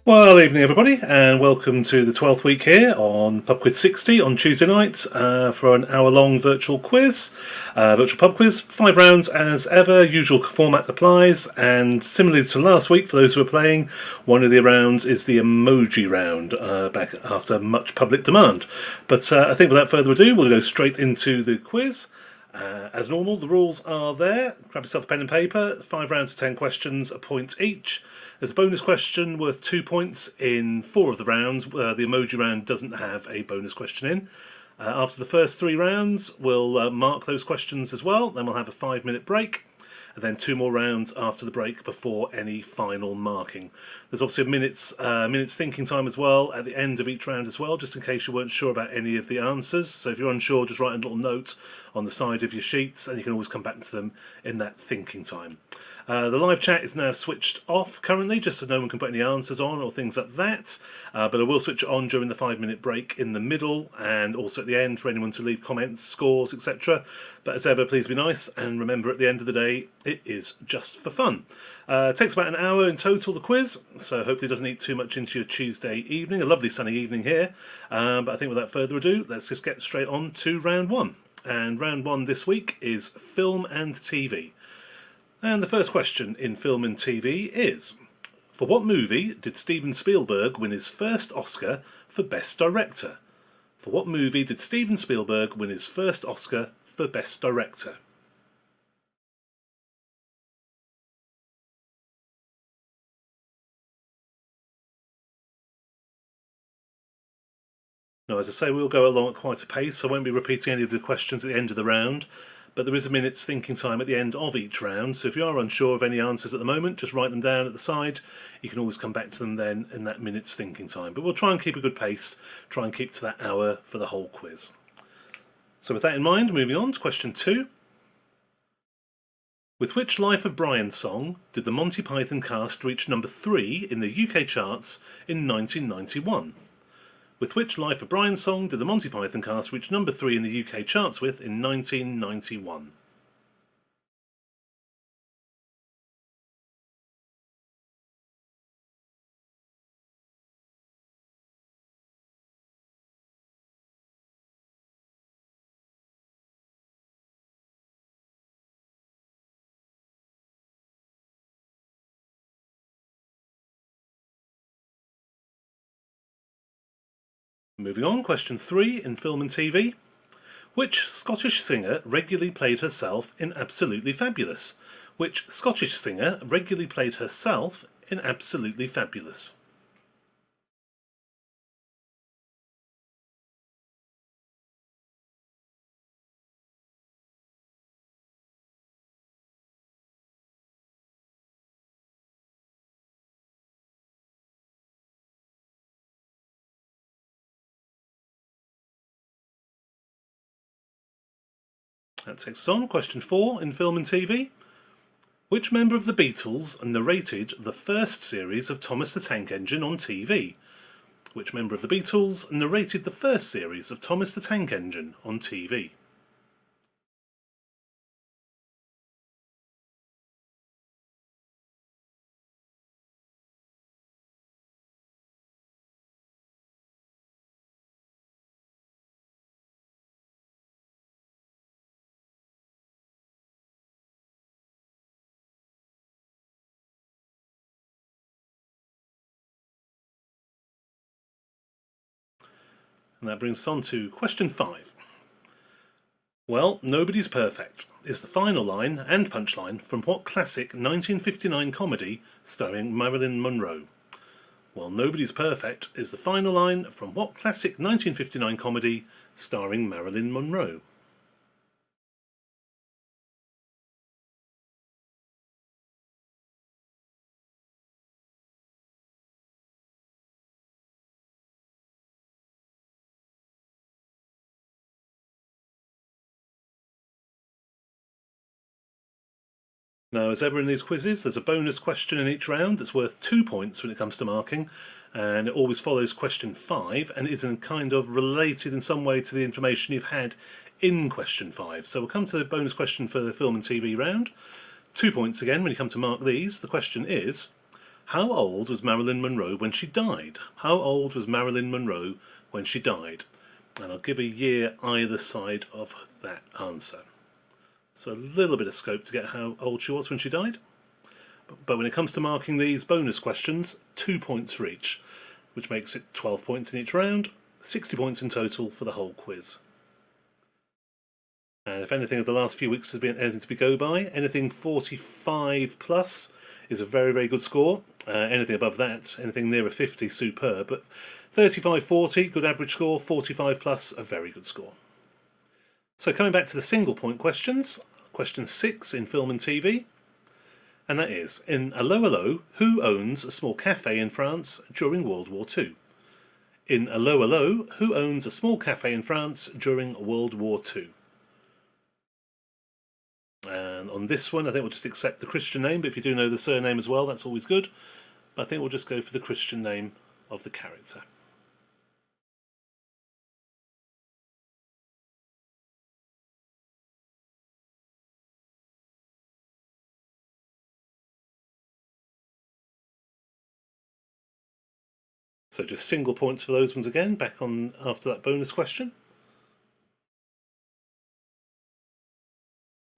Well, evening everybody, and welcome to the 12th week here on Pub Quiz 60 on Tuesday night for an hour-long virtual quiz, virtual pub quiz. 5 rounds as ever, usual format applies, and similarly to last week, for those who are playing, one of the rounds is the emoji round, back after much public demand. But I think without further ado, we'll go straight into the quiz. As normal, the rules are there. Grab yourself a pen and paper. 5 rounds of 10 questions, a point each. There's a bonus question worth 2 points in 4 of the rounds. The emoji round doesn't have a bonus question in. After the first 3 rounds, we'll mark those questions as well. Then we'll have a 5-minute break. And then 2 more rounds after the break before any final marking. There's obviously a minute's thinking time as well at the end of each round as well, just in case you weren't sure about any of the answers. So if you're unsure, just write a little note on the side of your sheets and you can always come back to them in that thinking time. The live chat is now switched off currently, just so no one can put any answers on or things like that. But I will switch it on during the 5-minute break in the middle and also at the end for anyone to leave comments, scores, etc. But as ever, please be nice and remember at the end of the day, it is just for fun. It takes about an hour in total, the quiz, so hopefully it doesn't eat too much into your Tuesday evening. A lovely sunny evening here. But I think without further ado, let's just get straight on to round 1. And round 1 this week is film and TV. And the first question in film and TV is, for what movie did Steven Spielberg win his first Oscar for Best Director? For what movie did Steven Spielberg win his first Oscar for Best Director? Now, as I say, we'll go along at quite a pace, so I won't be repeating any of the questions at the end of the round. But there is a minute's thinking time at the end of each round, so if you are unsure of any answers at the moment, just write them down at the side. You can always come back to them then in that minute's thinking time. But we'll try and keep a good pace, try and keep to that hour for the whole quiz. So with that in mind, moving on to question 2. With which Life of Brian song did the Monty Python cast reach number 3 in the UK charts in 1991? With which Life of Brian song did the Monty Python cast reach number 3 in the UK charts with in 1991? Moving on, question 3 in film and TV. Which Scottish singer regularly played herself in Absolutely Fabulous? Which Scottish singer regularly played herself in Absolutely Fabulous? That takes us on. Question 4 in film and TV. Which member of the Beatles narrated the first series of Thomas the Tank Engine on TV? Which member of the Beatles narrated the first series of Thomas the Tank Engine on TV? And that brings us on to question 5. Well, Nobody's Perfect is the final line and punchline from what classic 1959 comedy starring Marilyn Monroe? Well, Nobody's Perfect is the final line from what classic 1959 comedy starring Marilyn Monroe? Now, as ever in these quizzes, there's a bonus question in each round that's worth 2 points when it comes to marking, and it always follows question 5 and is kind of related in some way to the information you've had in question 5. So we'll come to the bonus question for the film and TV round. 2 points again when you come to mark these. The question is, How old was Marilyn Monroe when she died? How old was Marilyn Monroe when she died? And I'll give a year either side of that answer. So a little bit of scope to get how old she was when she died. But when it comes to marking these bonus questions, 2 points for each, which makes it 12 points in each round, 60 points in total for the whole quiz. And if anything of the last few weeks has been anything to be go by, anything 45 plus is a very, very good score. Anything above that, anything near a 50, superb. But 35-40, good average score. 45 plus, a very good score. So coming back to the single point questions, question 6 in film and TV. And that is, in Allo Allo, who owns a small cafe in France during World War II? In Allo Allo, who owns a small cafe in France during World War II? And on this one, I think we'll just accept the Christian name, but if you do know the surname as well, that's always good. But I think we'll just go for the Christian name of the character. So just single points for those ones again, back on after that bonus question.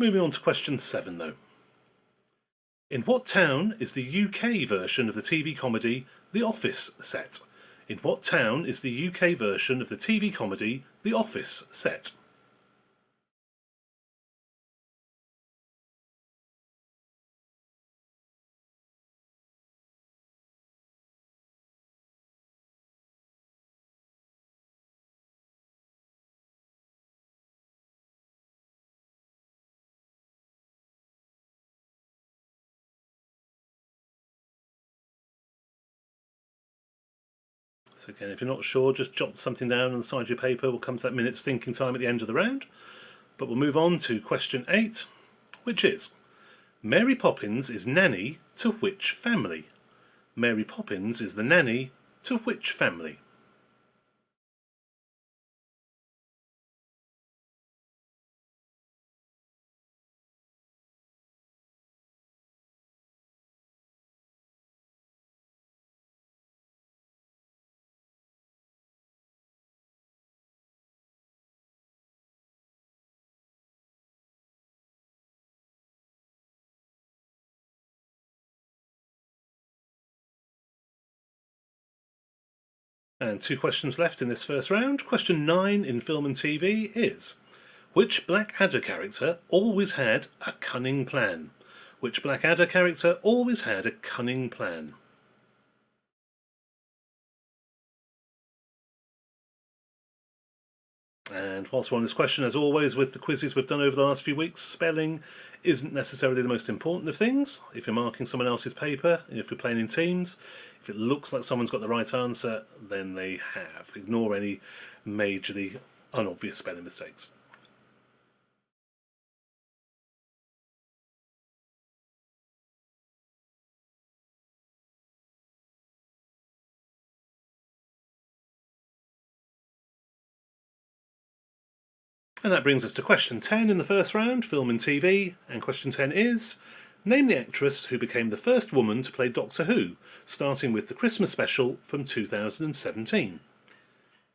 Moving on to question 7 though. In what town is the UK version of the TV comedy The Office set? In what town is the UK version of the TV comedy The Office set? So again, if you're not sure, just jot something down on the side of your paper. We'll come to that minute's thinking time at the end of the round. But we'll move on to question 8, which is, Mary Poppins is nanny to which family? Mary Poppins is the nanny to which family? And 2 questions left in this first round. Question 9 in film and TV is, which Blackadder character always had a cunning plan? Which Blackadder character always had a cunning plan? And whilst we're on this question, as always with the quizzes we've done over the last few weeks, spelling isn't necessarily the most important of things. If you're marking someone else's paper, if you're playing in teams, if it looks like someone's got the right answer, then they have. Ignore any majorly unobvious spelling mistakes. And that brings us to question 10 in the first round, film and TV. And question 10 is, name the actress who became the first woman to play Doctor Who, starting with the Christmas special from 2017.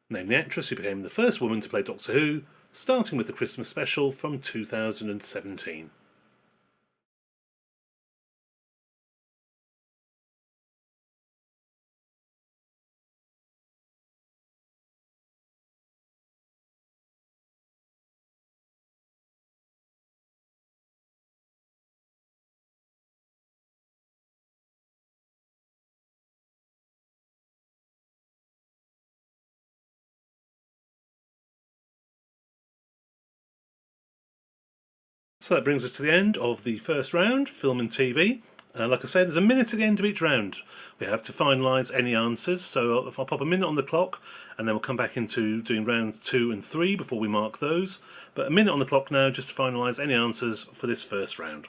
Name the actress who became the first woman to play Doctor Who, starting with the Christmas special from 2017. So that brings us to the end of the first round, film and TV. Like I said, there's a minute at the end of each round. We have to finalise any answers, so if I'll pop a minute on the clock and then we'll come back into doing rounds 2 and 3 before we mark those. But a minute on the clock now just to finalise any answers for this first round.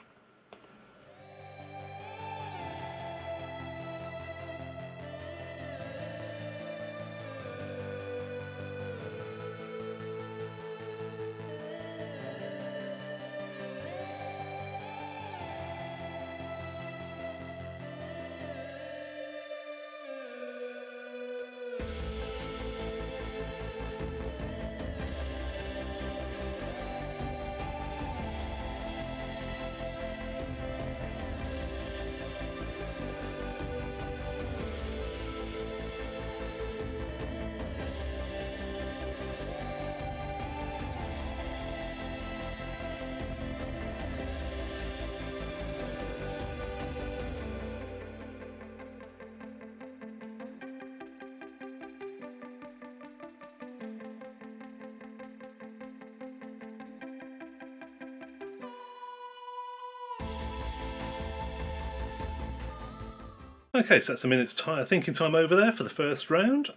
Okay, so that's a minute's thinking time over there for the first round.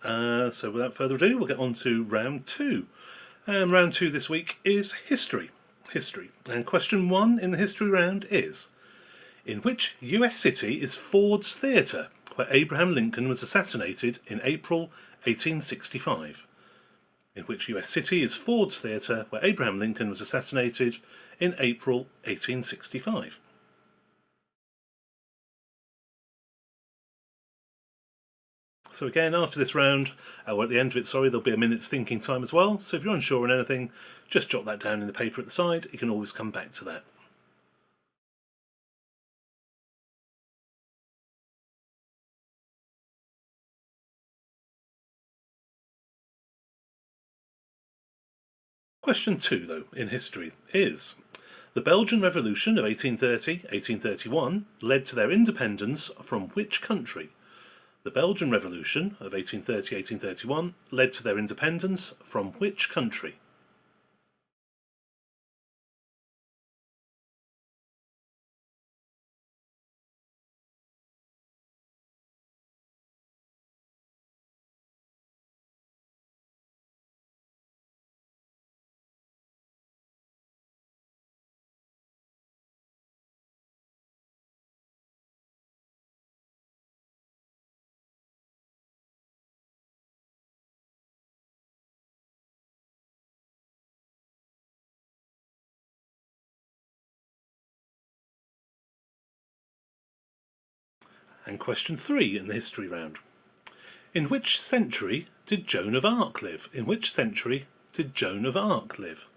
So without further ado, we'll get on to round two. And round two this week is history. History. And question one in the history round is: in which US city is Ford's Theatre, where Abraham Lincoln was assassinated in April 1865? In which US city is Ford's Theatre, where Abraham Lincoln was assassinated in April 1865? So again, after this round, or at the end of it, sorry, there'll be a minute's thinking time as well. So if you're unsure on anything, just jot that down in the paper at the side. You can always come back to that. Question two, though, in history is: the Belgian Revolution of 1830-1831 led to their independence from which country? The Belgian Revolution of 1830-1831 led to their independence from which country? And question three in the history round: in which century did Joan of Arc live? In which century did Joan of Arc live?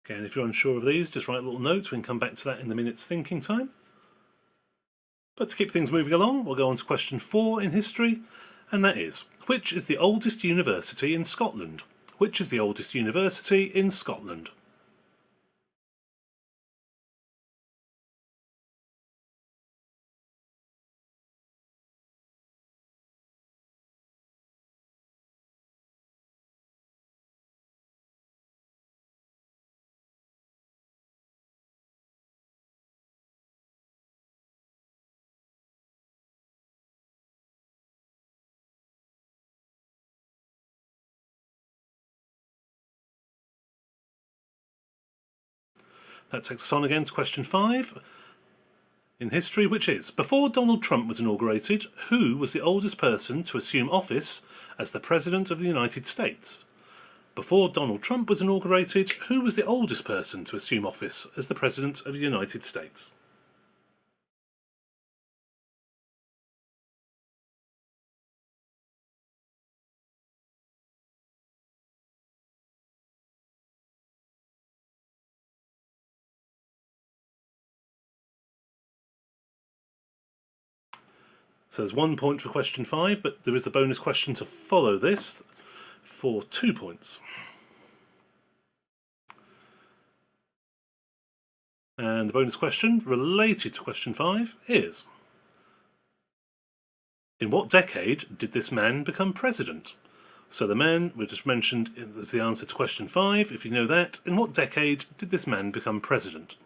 Again, if you're unsure of these, just write a little note. We can come back to that in the minute's thinking time. But to keep things moving along, we'll go on to question four in history, and that is: which is the oldest university in Scotland? Which is the oldest university in Scotland? That takes us on again to question five in history, which is: before Donald Trump was inaugurated, who was the oldest person to assume office as the President of the United States? Before Donald Trump was inaugurated, who was the oldest person to assume office as the President of the United States? So there's 1 point for question five, but there is a bonus question to follow this for 2 points. And the bonus question related to question five is: in what decade did this man become president? So the man we just mentioned as the answer to question five. If you know that, in what decade did this man become president?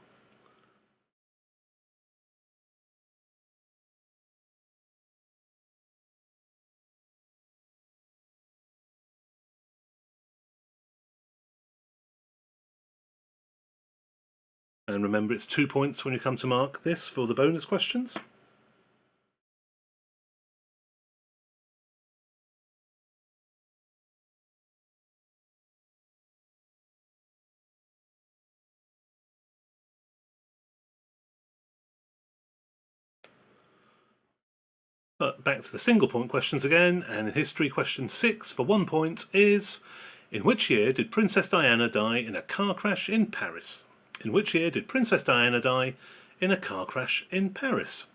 And remember, it's 2 points when you come to mark this for the bonus questions. But back to the single point questions again, and in history, question six for 1 point is: in which year did Princess Diana die in a car crash in Paris? In which year did Princess Diana die in a car crash in Paris?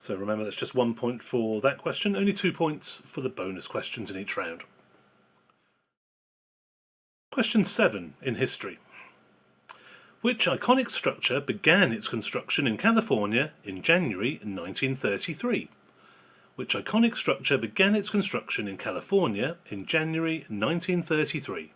So remember, that's just 1 point for that question, only 2 points for the bonus questions in each round. Question 7 in history. Which iconic structure began its construction in California in January 1933? Which iconic structure began its construction in California in January 1933?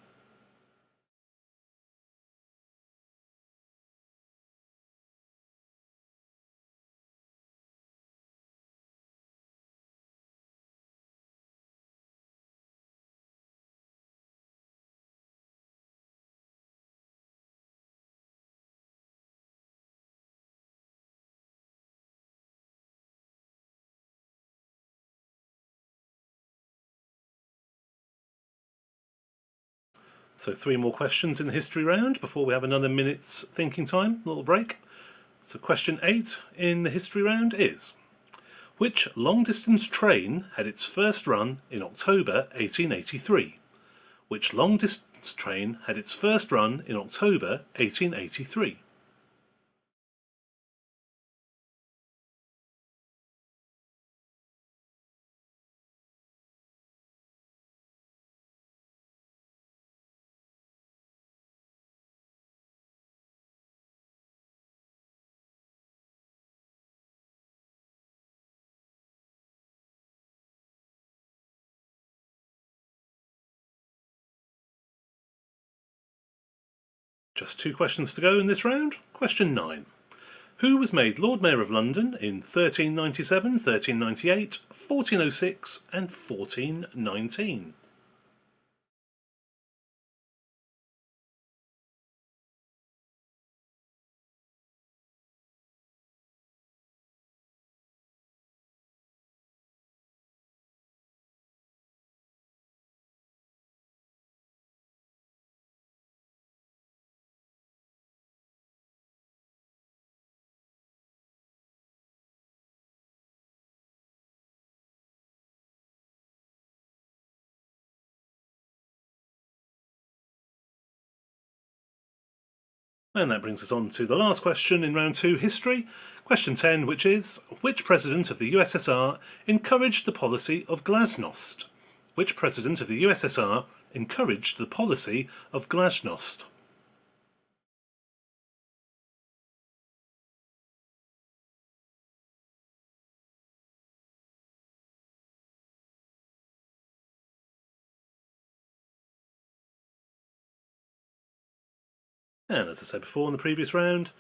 So 3 more questions in the history round before we have another minute's thinking time, a little break. So question 8 in the history round is: which long-distance train had its first run in October 1883? Which long-distance train had its first run in October 1883? Just 2 questions to go in this round. Question 9. Who was made Lord Mayor of London in 1397, 1398, 1406 and 1419? And that brings us on to the last question in round 2, history. Question 10, which is: which president of the USSR encouraged the policy of glasnost? Which president of the USSR encouraged the policy of glasnost? And as I said before in the previous round,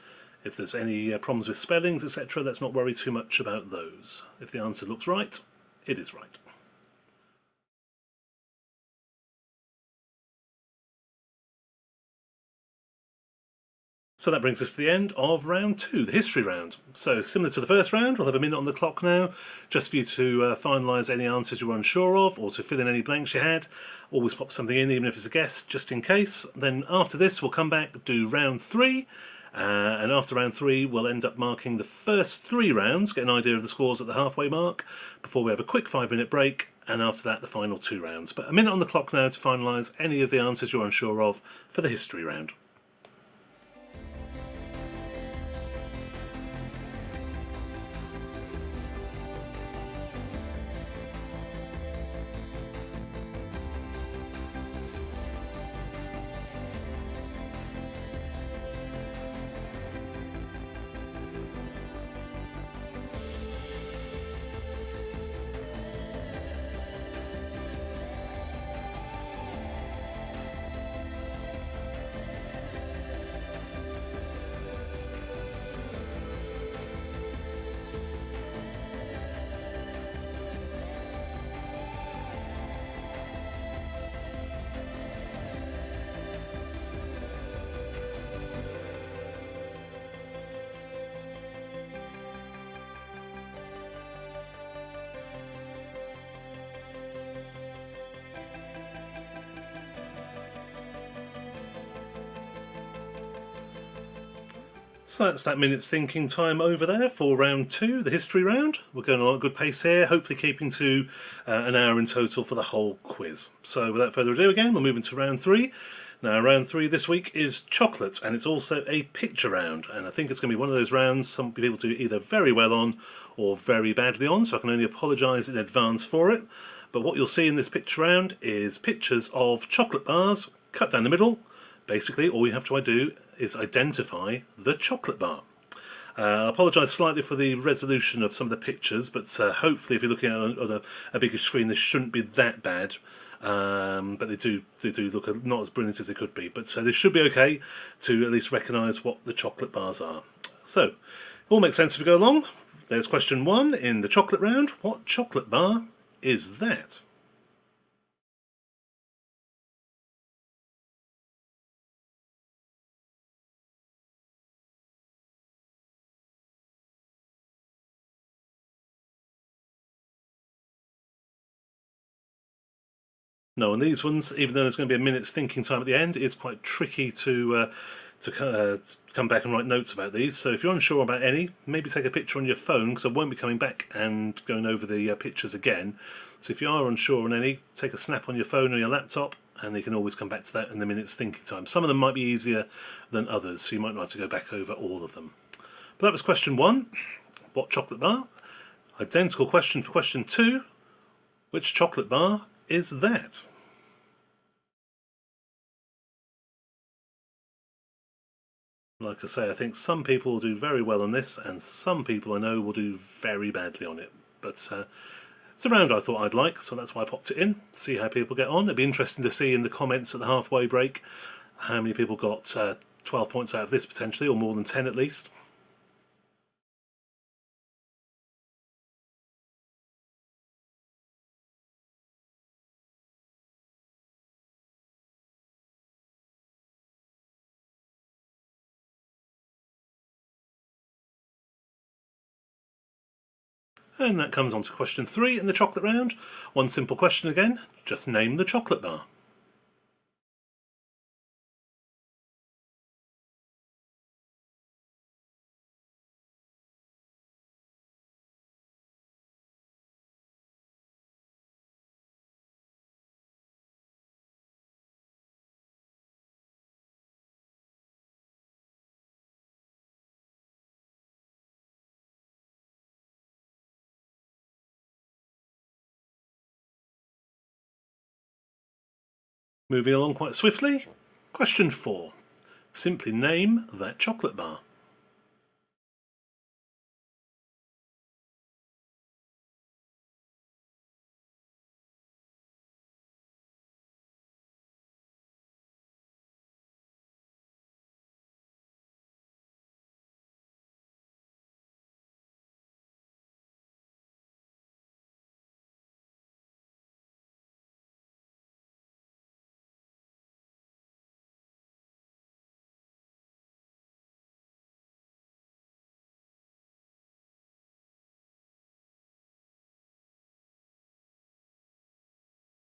if there's any problems with spellings, etc., let's not worry too much about those. If the answer looks right, it is right. So that brings us to the end of round 2, the history round. So similar to the first round, we'll have a minute on the clock now, just for you to finalise any answers you were unsure of, or to fill in any blanks you had. Always pop something in, even if it's a guess, just in case. Then after this, we'll come back, do round 3, and after round 3, we'll end up marking the first 3 rounds, get an idea of the scores at the halfway mark, before we have a quick 5-minute break, and after that, the final 2 rounds. But a minute on the clock now to finalise any of the answers you're unsure of for the history round. So that's that minute's thinking time over there for round 2, the history round. We're going along at a good pace here, hopefully keeping to an hour in total for the whole quiz. So without further ado again, we'll move into round 3. Now, round 3 this week is chocolate, and it's also a picture round, and I think it's going to be one of those rounds some people do either very well on or very badly on, so I can only apologise in advance for it. But what you'll see in this picture round is pictures of chocolate bars cut down the middle. Basically, all you have to do is identify the chocolate bar. I apologise slightly for the resolution of some of the pictures, but hopefully if you're looking at it on a bigger screen this shouldn't be that bad. But they do look not as brilliant as they could be. But this should be okay to at least recognise what the chocolate bars are. So, it all makes sense as we go along. There's question 1 in the chocolate round. What chocolate bar is that? No, and these ones, even though there's going to be a minute's thinking time at the end, it's quite tricky to come back and write notes about these. So if you're unsure about any, maybe take a picture on your phone, because I won't be coming back and going over the pictures again. So if you are unsure on any, take a snap on your phone or your laptop, and you can always come back to that in the minute's thinking time. Some of them might be easier than others, so you might not have to go back over all of them. But that was question 1. What chocolate bar? Identical question for question 2. Which chocolate bar is that? Like I say, I think some people will do very well on this, and some people I know will do very badly on it. But it's a round I thought I'd like, so that's why I popped it in. See how people get on. It'd be interesting to see in the comments at the halfway break how many people got 12 points out of this potentially, or more than 10 at least. And that comes on to question 3 in the chocolate round. One simple question again, just name the chocolate bar. Moving along quite swiftly, question 4. Simply name that chocolate bar.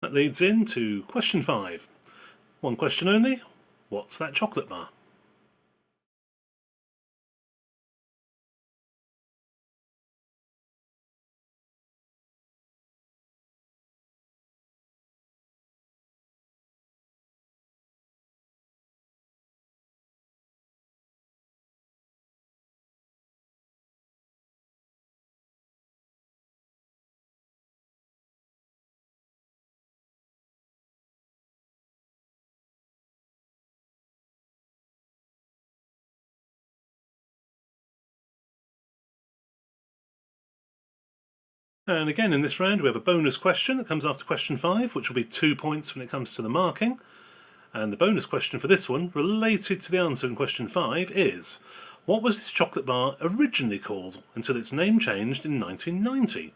That leads into question 5. One question only. What's that chocolate bar? And again in this round we have a bonus question that comes after question 5, which will be 2 points when it comes to the marking. And the bonus question for this one, related to the answer in question 5, is what was this chocolate bar originally called until its name changed in 1990?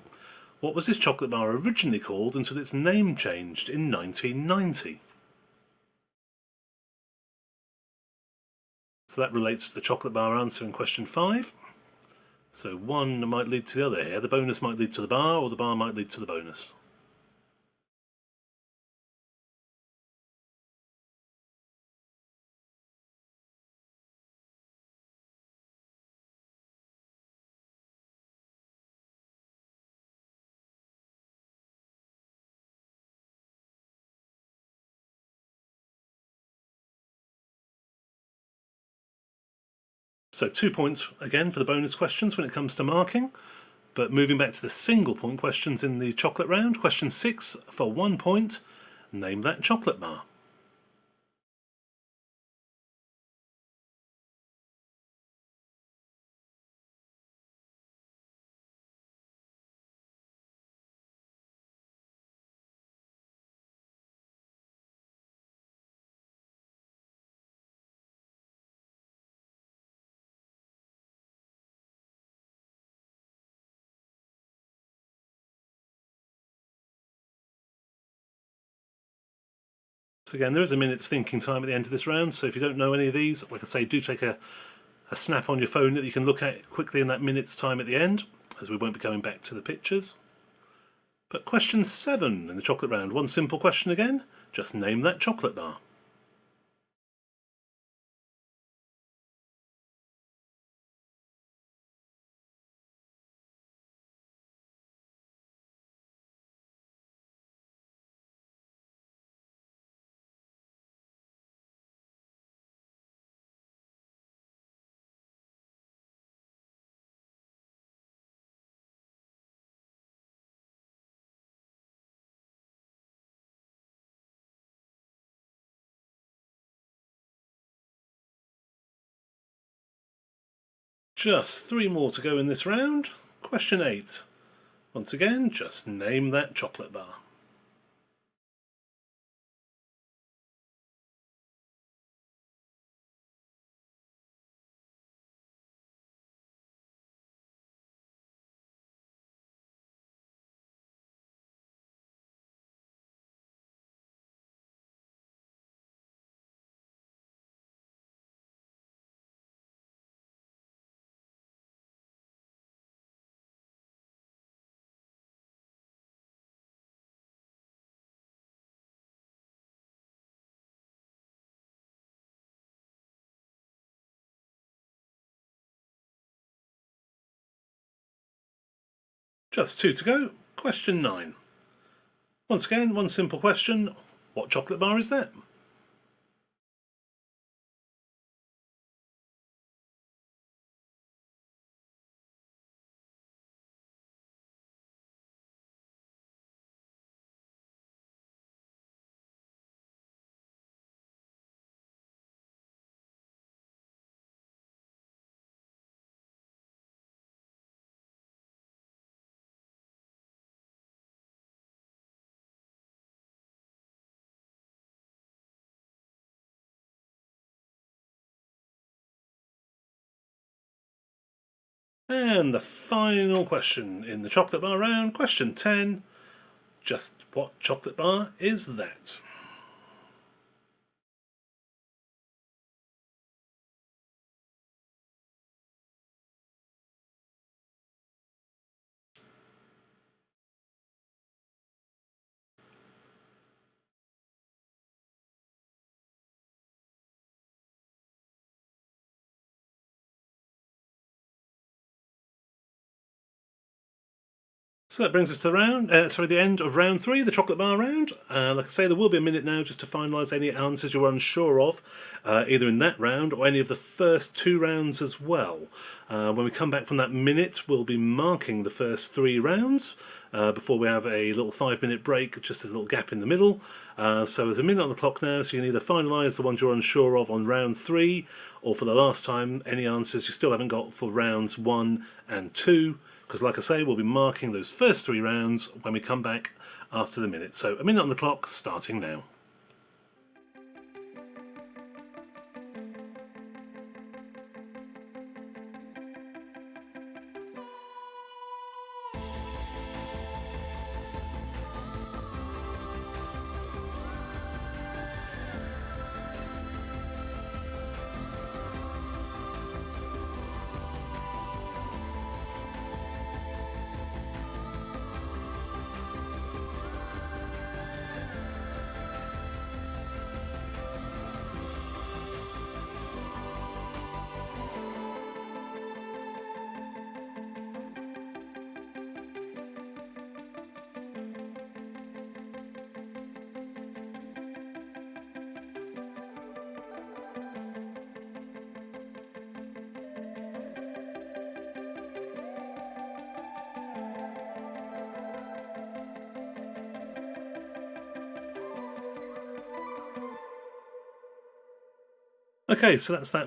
What was this chocolate bar originally called until its name changed in 1990? So that relates to the chocolate bar answer in question 5. So one might lead to the other here. The bonus might lead to the bar, or the bar might lead to the bonus. So 2 points again for the bonus questions when it comes to marking. But moving back to the single point questions in the chocolate round, question 6 for 1 point. Name that chocolate bar. So again, there is a minute's thinking time at the end of this round, so if you don't know any of these, like I say, do take a snap on your phone that you can look at quickly in that minute's time at the end, as we won't be going back to the pictures. But question 7 in the chocolate round, one simple question again, just name that chocolate bar. Just 3 more to go in this round. Question 8. Once again, just name that chocolate bar. Just 2 to go. Question 9. Once again, one simple question. What chocolate bar is that? And the final question in the chocolate bar round, question 10. Just what chocolate bar is that? So that brings us to the end of round 3, the chocolate bar round. Like I say, there will be a minute now just to finalise any answers you're unsure of, either in that round or any of the first 2 rounds as well. When we come back from that minute, we'll be marking the first 3 rounds before we have a little 5-minute break, just a little gap in the middle. So there's a minute on the clock now, so you can either finalise the ones you're unsure of on round 3, or for the last time, any answers you still haven't got for rounds 1 and 2. Because like I say, we'll be marking those first 3 rounds when we come back after the minute. So a minute on the clock, starting now. Okay, so that's that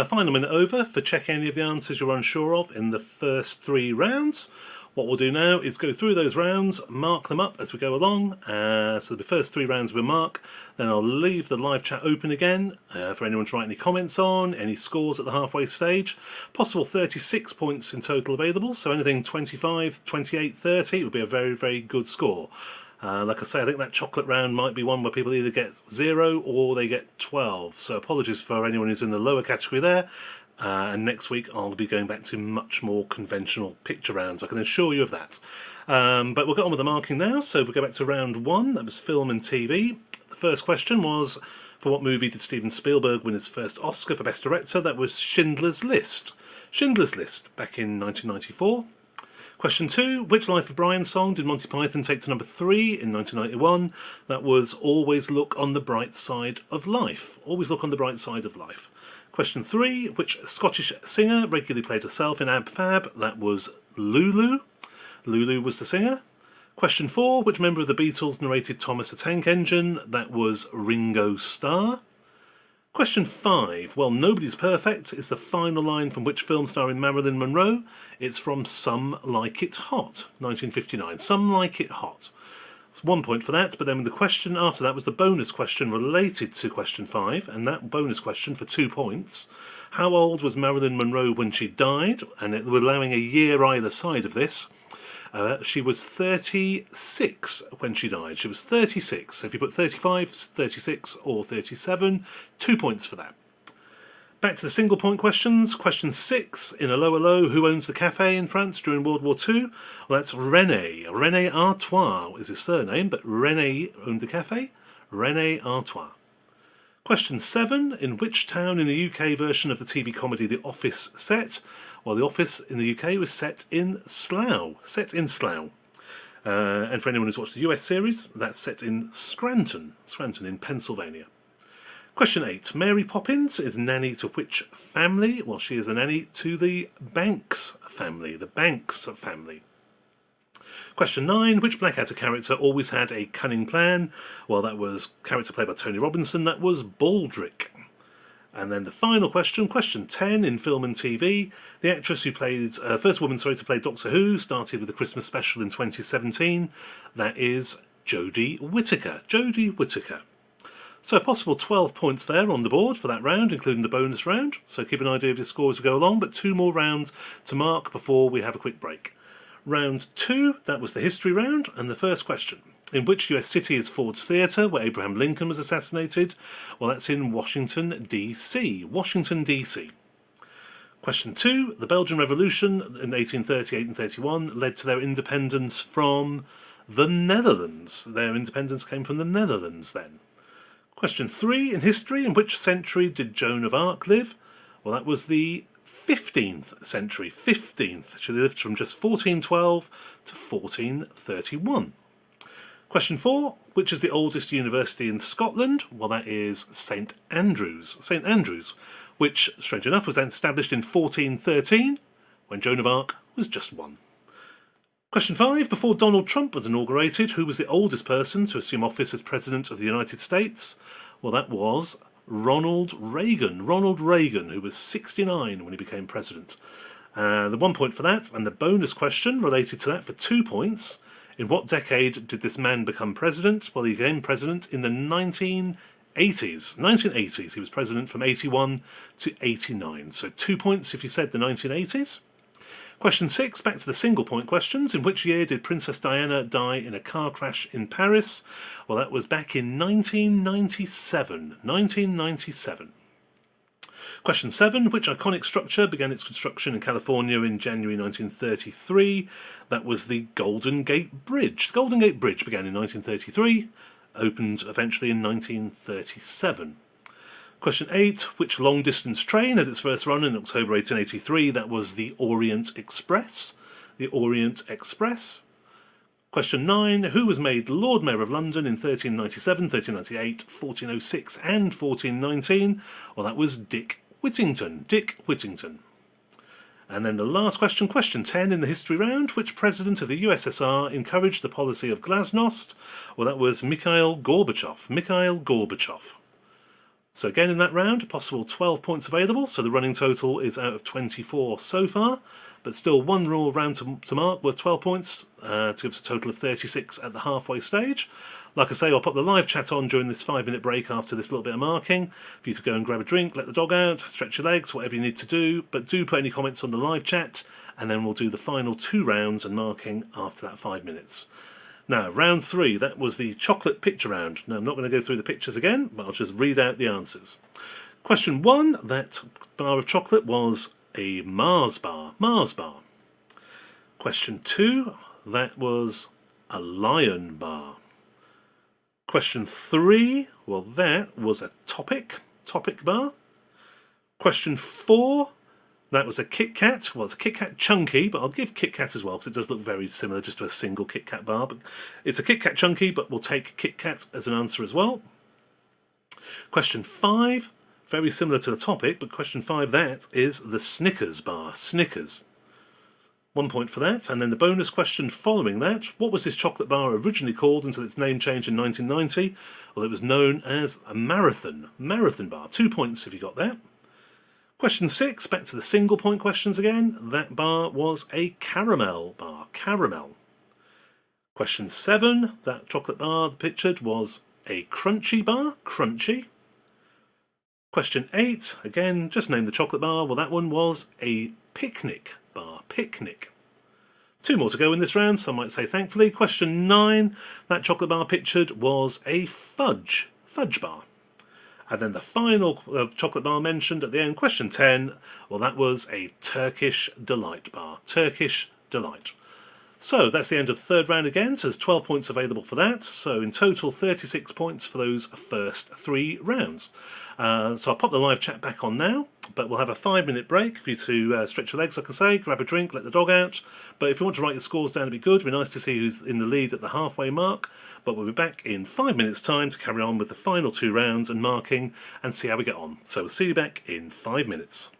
final minute over for check any of the answers you're unsure of in the first 3 rounds. What we'll do now is go through those rounds, mark them up as we go along. So the first 3 rounds we'll mark, then I'll leave the live chat open again for anyone to write any comments on, any scores at the halfway stage. Possible 36 points in total available, so anything 25, 28, 30 would be a very, very good score. Like I say, I think that chocolate round might be one where people either get 0 or they get 12. So apologies for anyone who's in the lower category there. And next week I'll be going back to much more conventional picture rounds, I can assure you of that. But we'll get on with the marking now. So we'll go back to round 1, that was film and TV. The first question was, for what movie did Steven Spielberg win his first Oscar for Best Director? That was Schindler's List. Schindler's List, back in 1994. Question 2, which Life of Brian song did Monty Python take to number 3 in 1991? That was Always Look on the Bright Side of Life. Always Look on the Bright Side of Life. Question 3, which Scottish singer regularly played herself in Ab Fab? That was Lulu. Lulu was the singer. Question 4, which member of the Beatles narrated Thomas the Tank Engine? That was Ringo Starr. Question 5. Well, Nobody's Perfect is the final line from which film starring Marilyn Monroe? It's from Some Like It Hot, 1959. Some Like It Hot. 1 point for that, but then the question after that was the bonus question related to question 5, and that bonus question for 2 points. How old was Marilyn Monroe when she died? And we're allowing a year either side of this. She was 36 when she died. She was 36. So if you put 35, 36 or 37, 2 points for that. Back to the single point questions. Question 6, in a lower low, who owns the cafe in France during World War II? Well, that's René. René Artois is his surname, but René owned the cafe. René Artois. Question 7, in which town in the UK version of the TV comedy The Office set? Well, The Office in the UK was set in Slough. And for anyone who's watched the US series, that's set in Scranton in Pennsylvania. Question 8. Mary Poppins is nanny to which family? Well, she is a nanny to the Banks family. The Banks family. Question 9. Which Blackadder character always had a cunning plan? Well, that was character played by Tony Robinson. That was Baldrick. And then the final question, question 10, in film and TV. The actress who played, first woman to play Doctor Who, started with the Christmas special in 2017. That is Jodie Whittaker. Jodie Whittaker. So a possible 12 points there on the board for that round, including the bonus round. So keep an idea of your score as we go along, but 2 more rounds to mark before we have a quick break. Round 2, that was the history round, and the first question. In which US city is Ford's Theatre, where Abraham Lincoln was assassinated? Well, that's in Washington, D.C. Washington, D.C. Question 2. The Belgian Revolution in 1838 and 31 led to their independence from the Netherlands. Their independence came from the Netherlands then. Question 3. In history, in which century did Joan of Arc live? Well, that was the 15th century. 15th. She lived from just 1412 to 1431. Question 4. Which is the oldest university in Scotland? Well, that is St Andrews. St Andrews, which, strange enough, was then established in 1413, when Joan of Arc was just 1. Question 5. Before Donald Trump was inaugurated, who was the oldest person to assume office as President of the United States? Well, that was Ronald Reagan. Ronald Reagan, who was 69 when he became President. The 1 point for that, and the bonus question related to that for 2 points. In what decade did this man become president? Well, he became president in the 1980s. 1980s. He was president from 81 to 89. So 2 points if you said the 1980s. Question 6, back to the single point questions. In which year did Princess Diana die in a car crash in Paris? Well, that was back in 1997. 1997. Question 7, which iconic structure began its construction in California in January 1933? That was the Golden Gate Bridge. The Golden Gate Bridge began in 1933, opened eventually in 1937. Question 8, which long-distance train had its first run in October 1883? That was the Orient Express. The Orient Express. Question 9, who was made Lord Mayor of London in 1397, 1398, 1406 and 1419? Well, that was Dick Whittington. Dick Whittington. And then the last question, question 10 in the history round. Which president of the USSR encouraged the policy of glasnost? Well, that was Mikhail Gorbachev. Mikhail Gorbachev. So again in that round, a possible 12 points available, so the running total is out of 24 so far, but still one raw round to mark worth 12 points to give us a total of 36 at the halfway stage. Like I say, I'll pop the live chat on during this 5-minute break after this little bit of marking for you to go and grab a drink, let the dog out, stretch your legs, whatever you need to do, but do put any comments on the live chat, and then we'll do the final 2 rounds and marking after that 5 minutes. Now, round 3, that was the chocolate picture round. Now, I'm not going to go through the pictures again, but I'll just read out the answers. Question 1, that bar of chocolate was a Mars bar. Mars bar. Question 2, that was a Lion bar. Question 3, well, that was a Topic bar. Question 4, that was a Kit Kat. Well, it's a Kit Kat Chunky, but I'll give Kit Kat as well because it does look very similar just to a single Kit Kat bar. But it's a Kit Kat Chunky, but we'll take Kit Kat as an answer as well. Question 5, very similar to the Topic, but question 5, that is the Snickers bar. Snickers. 1 point for that. And then the bonus question following that, what was this chocolate bar originally called until its name changed in 1990? Well, it was known as a Marathon bar. 2 points if you got that. Question 6, back to the single point questions again. That bar was a caramel bar. Caramel. Question 7, that chocolate bar pictured was a crunchy bar. Crunchy. Question 8, again, just name the chocolate bar. Well, that one was a picnic bar. Picnic. 2 more to go in this round, some might say thankfully. Question 9, that chocolate bar pictured was a fudge bar. And then the final chocolate bar mentioned at the end, question 10, well, that was a Turkish Delight bar. Turkish Delight. So that's the end of the third round again, so there's 12 points available for that. So in total, 36 points for those first 3 rounds. So I'll pop the live chat back on now, but we'll have a 5-minute break for you to stretch your legs, like I say, grab a drink, let the dog out. But if you want to write your scores down, it'd be good. It'd be nice to see who's in the lead at the halfway mark. But we'll be back in 5 minutes' time to carry on with the final 2 rounds and marking and see how we get on. So we'll see you back in 5 minutes.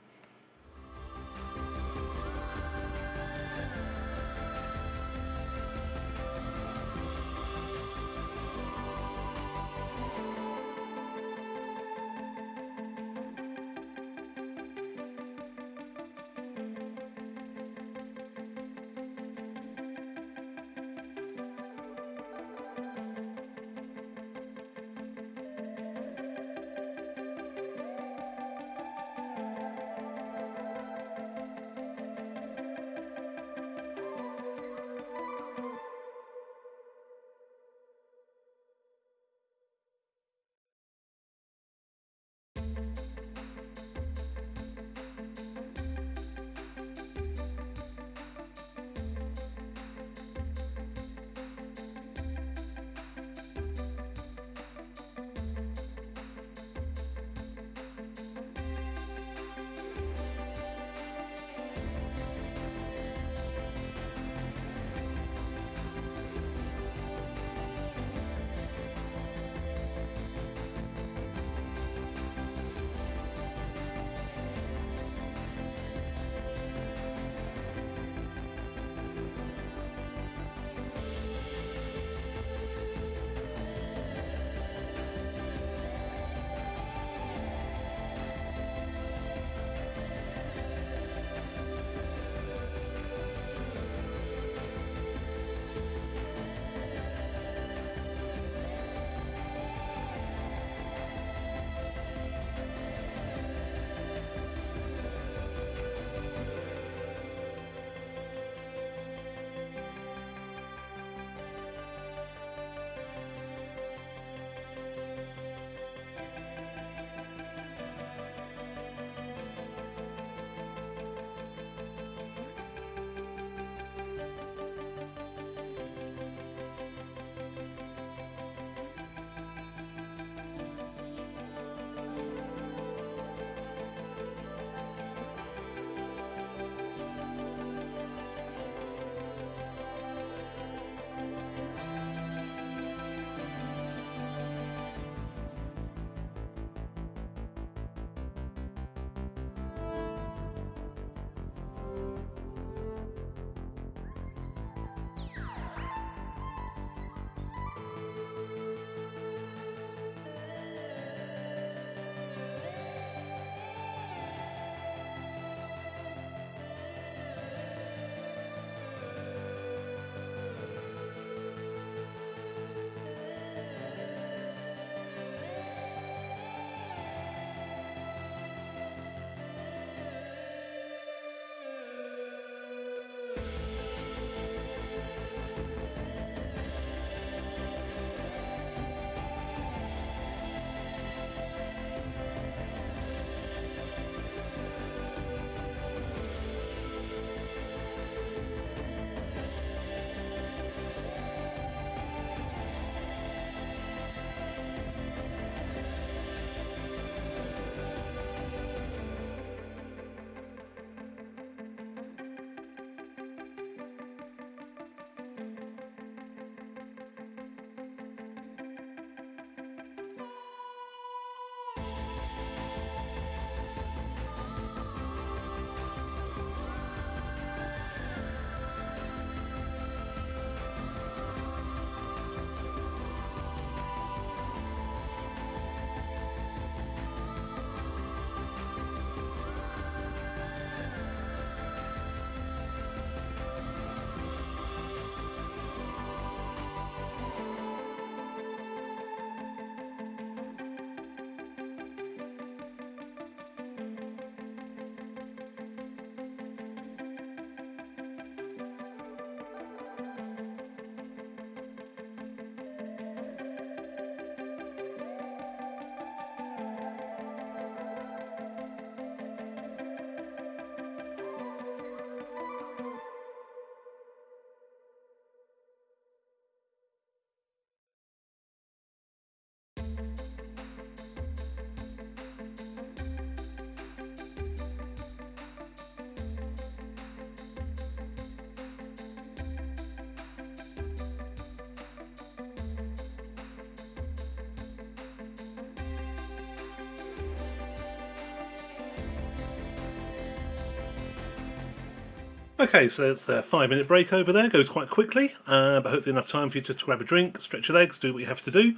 Okay, so it's the 5 minute break over there. Goes quite quickly, but hopefully enough time for you just to grab a drink, stretch your legs, do what you have to do.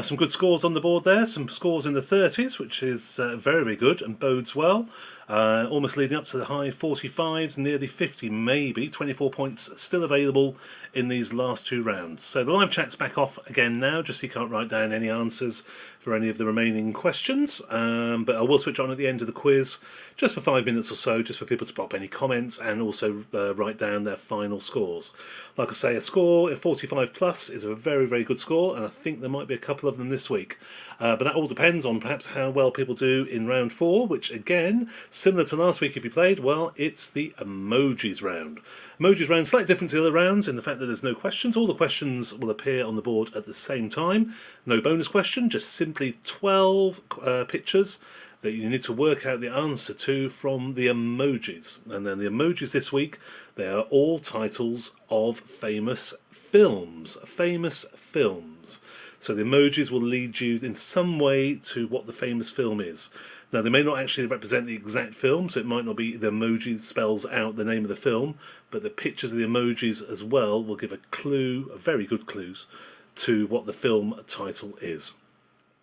Some good scores on the board there. Some scores in the 30s, which is very, very good and bodes well. Almost leading up to the high 45s, nearly 50 maybe. 24 points still available in these last two rounds. So the live chat's back off again now, just so you can't write down any answers for any of the remaining questions. But I will switch on at the end of the quiz, just for 5 minutes or so, just for people to pop any comments and also write down their final scores. Like I say, a score of 45 plus is a very, very good score, and I think there might be a couple of them this week. But that all depends on perhaps how well people do in round 4, which again, similar to last week if you played, well, it's the emojis round. Emojis round, slightly different to the other rounds in the fact that there's no questions. All the questions will appear on the board at the same time. No bonus question, just simply 12 pictures that you need to work out the answer to from the emojis. And then the emojis this week, they are all titles of famous films. Famous films. So the emojis will lead you in some way to what the famous film is. Now, they may not actually represent the exact film, so it might not be the emoji spells out the name of the film, but the pictures of the emojis as well will give a clue, a very good clues, to what the film title is.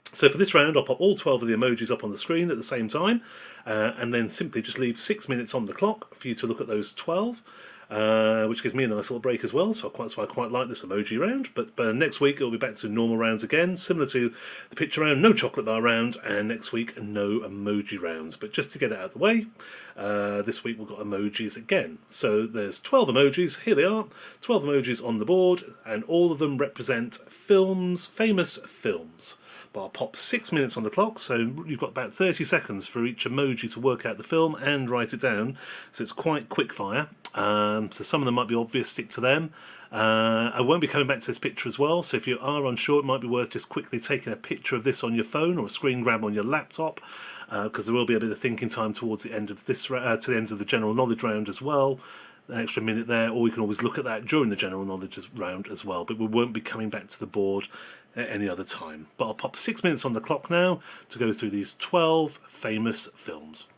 So for this round, I'll pop all 12 of the emojis up on the screen at the same time, and then simply just leave 6 minutes on the clock for you to look at those 12, which gives me a nice little break as well, so I quite like this emoji round. But next week it'll be back to normal rounds again, similar to the picture round, no chocolate bar round, and next week no emoji rounds. But just to get it out of the way, this week we've got emojis again. So there's 12 emojis, here they are, 12 emojis on the board, and all of them represent films, famous films. But I'll pop 6 minutes on the clock, so you've got about 30 seconds for each emoji to work out the film and write it down. So it's quite quick fire. So some of them might be obvious, stick to them. I won't be coming back to this picture as well, so if you are unsure, it might be worth just quickly taking a picture of this on your phone or a screen grab on your laptop, because there will be a bit of thinking time towards the end of this to the end of the general knowledge round as well. An extra minute there, or you can always look at that during the general knowledge round as well, but we won't be coming back to the board at any other time. But I'll pop 6 minutes on the clock now to go through these 12 famous films.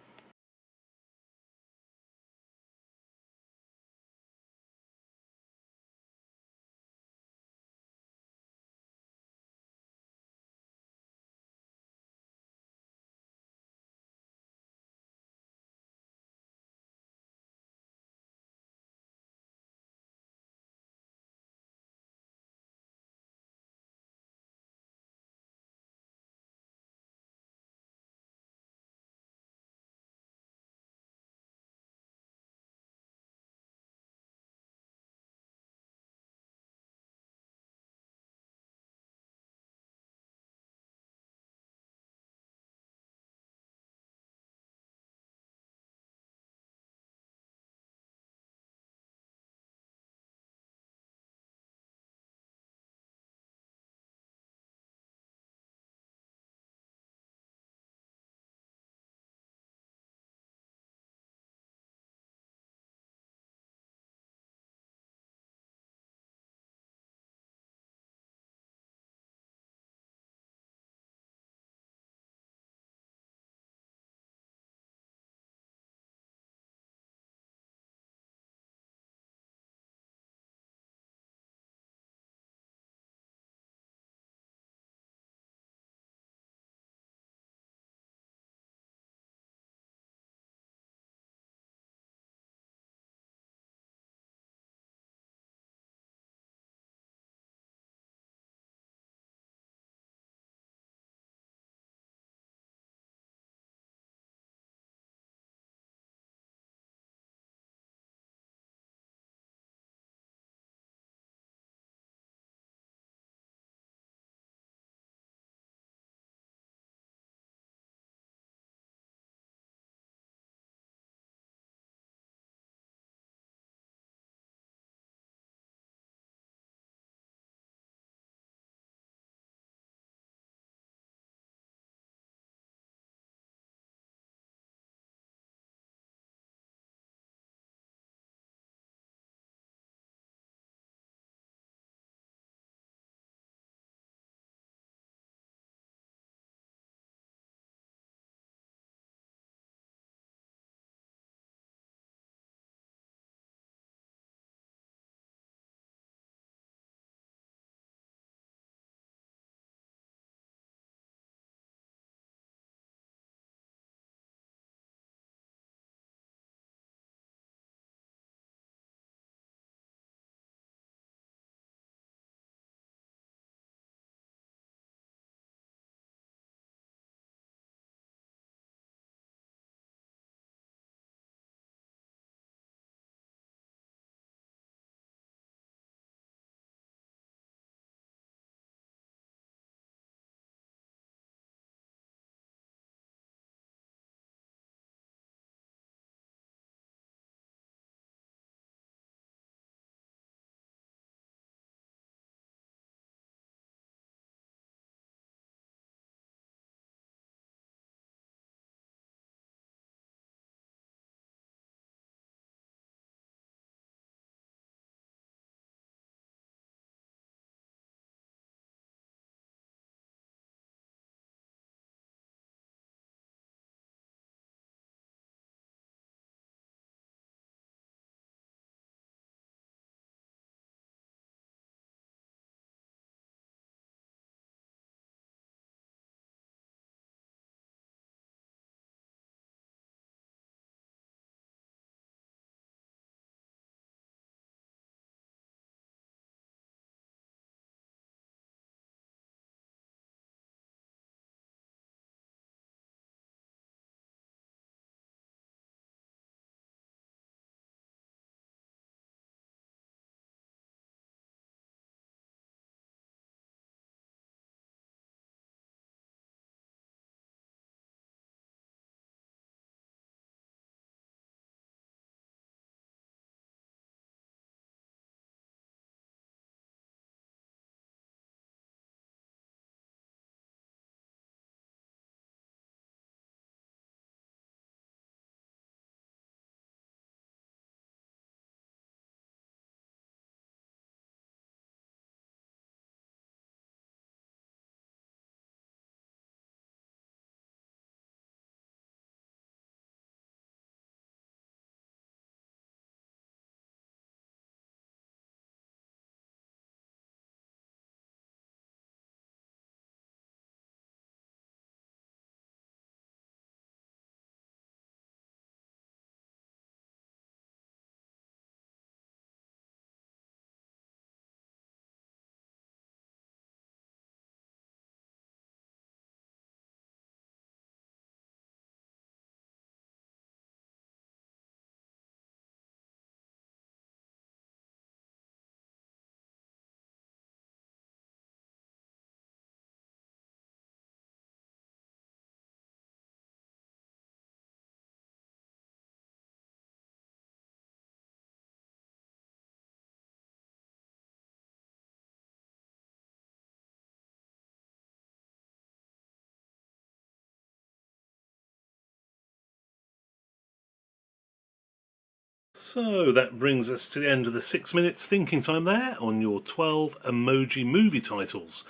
So that brings us to the end of the 6 minutes thinking time there on your 12 emoji movie titles.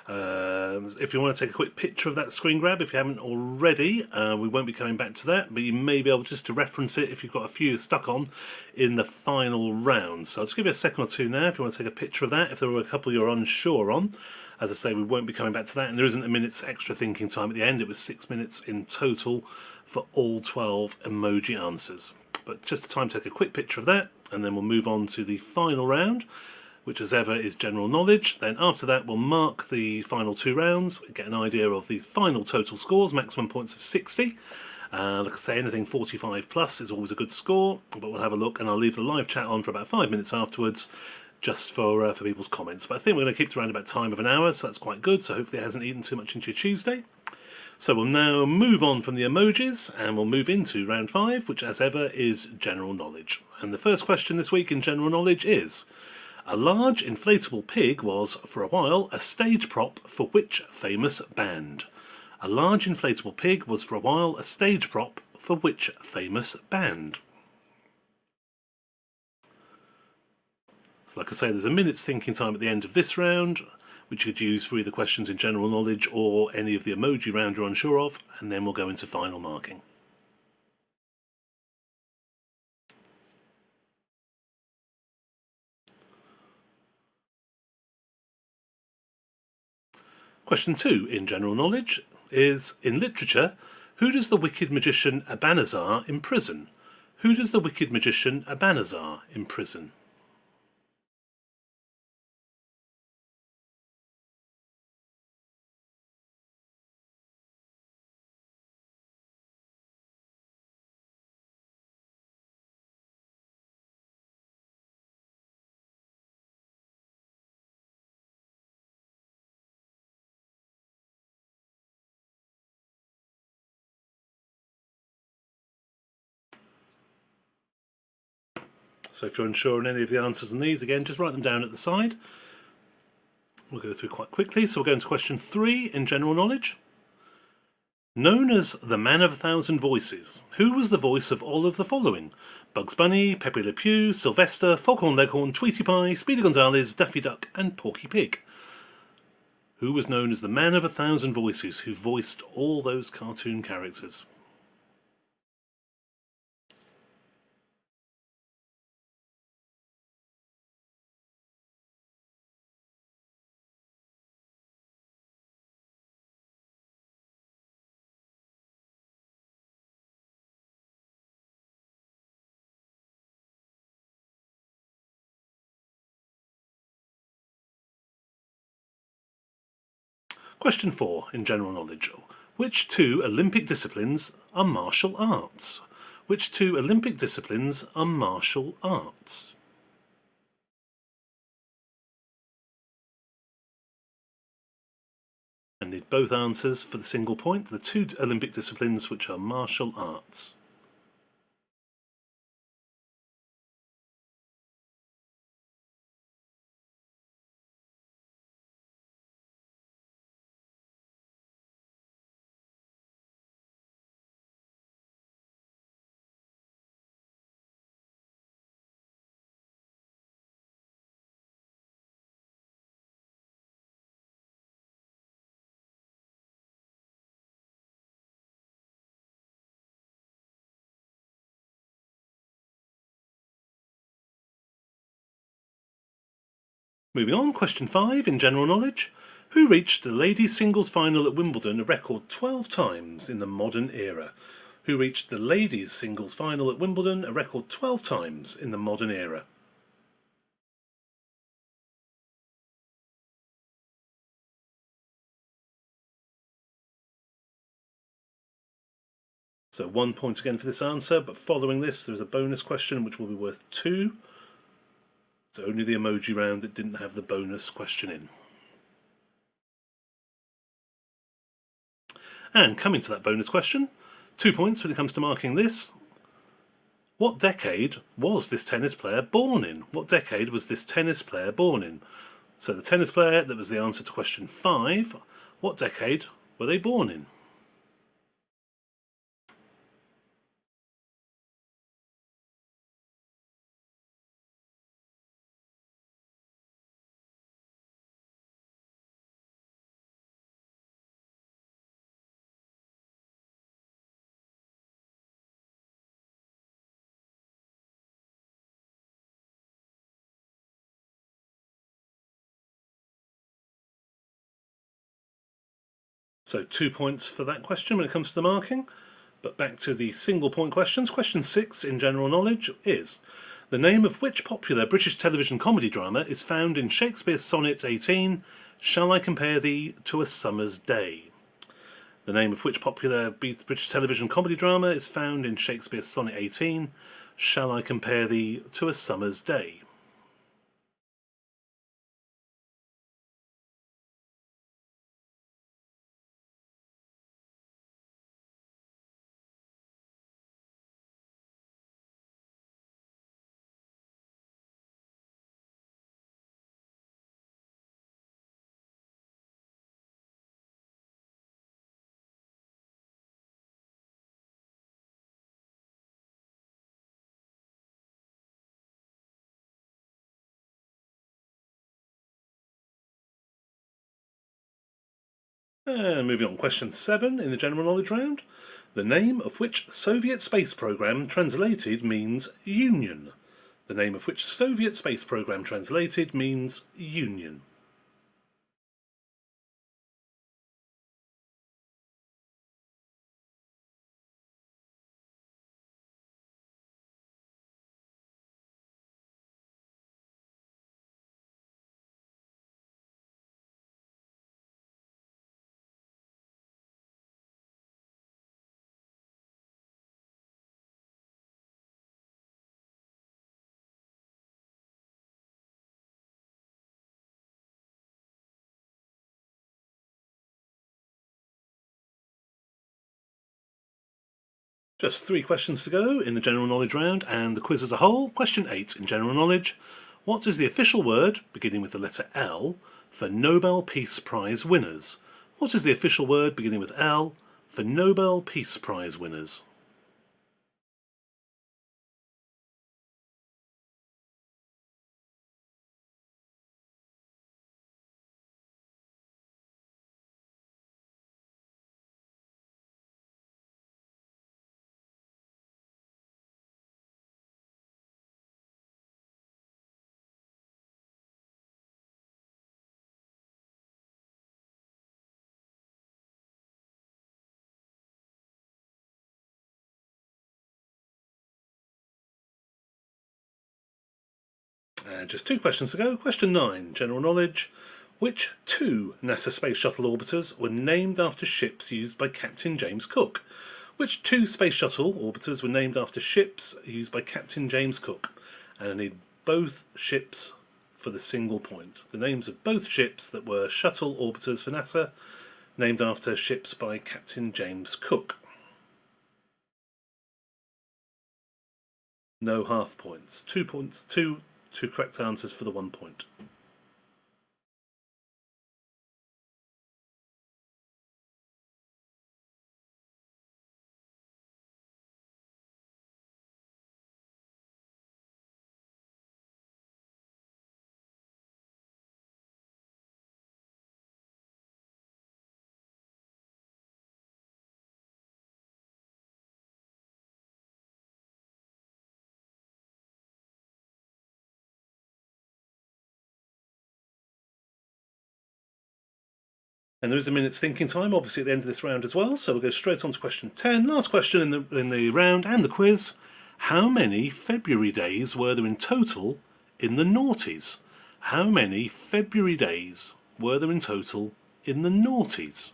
If you want to take a quick picture of that screen grab, if you haven't already, we won't be coming back to that, but you may be able just to reference it if you've got a few stuck on in the final round. So I'll just give you a second or two now if you want to take a picture of that, if there were a couple you're unsure on. As I say, we won't be coming back to that, and there isn't a minute's extra thinking time at the end. It was 6 minutes in total for all 12 emoji answers. But just a time to take a quick picture of that, and then we'll move on to the final round, which as ever is general knowledge. Then after that we'll mark the final 2 rounds, get an idea of the final total scores, maximum points of 60. Like I say, anything 45 plus is always a good score, but we'll have a look, and I'll leave the live chat on for about 5 minutes afterwards, just for people's comments. But I think we're going to keep it around about time of an hour, so that's quite good, so hopefully it hasn't eaten too much into your Tuesday. So we'll now move on from the emojis, and we'll move into round 5, which as ever is general knowledge. And the first question this week in general knowledge is: a large inflatable pig was, for a while, a stage prop for which famous band? A large inflatable pig was, for a while, a stage prop for which famous band? So like I say, there's a minute's thinking time at the end of this round, which you could use for either questions in general knowledge or any of the emoji round you're unsure of, and then we'll go into final marking. Question 2 in general knowledge is: in literature, who does the wicked magician Abanazar imprison? Who does the wicked magician Abanazar imprison? So if you're unsure on any of the answers on these, again, just write them down at the side. We'll go through quite quickly. So we'll go into question 3 in general knowledge. Known as the Man of 1,000 Voices, who was the voice of all of the following? Bugs Bunny, Pepe Le Pew, Sylvester, Foghorn Leghorn, Tweety Pie, Speedy Gonzales, Daffy Duck and Porky Pig. Who was known as the Man of 1,000 Voices, who voiced all those cartoon characters? Question 4 in general knowledge. Which 2 Olympic disciplines are martial arts? Which 2 Olympic disciplines are martial arts? And need both answers for the single point. The 2 Olympic disciplines which are martial arts. Moving on, question 5 in general knowledge. Who reached the ladies' singles final at Wimbledon a record 12 times in the modern era? Who reached the ladies' singles final at Wimbledon a record 12 times in the modern era? So 1 point again for this answer, but following this there's a bonus question which will be worth 2. It's only the emoji round that didn't have the bonus question in. And coming to that bonus question, 2 points when it comes to marking this. What decade was this tennis player born in? What decade was this tennis player born in? So the tennis player, that was the answer to question 5. What decade were they born in? So 2 points for that question when it comes to the marking. But back to the single point questions. Question 6 in general knowledge is: the name of which popular British television comedy drama is found in Shakespeare's sonnet 18, Shall I Compare Thee to a Summer's Day? The name of which popular British television comedy drama is found in Shakespeare's sonnet 18, Shall I Compare Thee to a Summer's Day? And moving on, question 7 in the general knowledge round. The name of which Soviet space program translated means Union? The name of which Soviet space program translated means Union? Just 3 questions to go in the general knowledge round and the quiz as a whole. Question 8 in general knowledge. What is the official word, beginning with the letter L, for Nobel Peace Prize winners? What is the official word, beginning with L, for Nobel Peace Prize winners? And just 2 questions to go. Question 9, general knowledge. Which 2 NASA Space Shuttle orbiters were named after ships used by Captain James Cook? Which 2 Space Shuttle orbiters were named after ships used by Captain James Cook? And I need both ships for the single point. The names of both ships that were shuttle orbiters for NASA, named after ships by Captain James Cook. No half points. 2 points. Two correct answers for the 1 point. And there is a minute's thinking time, obviously, at the end of this round as well, so we'll go straight on to question 10. Last question in the round and the quiz. How many February days were there in total in the noughties? How many February days were there in total in the noughties?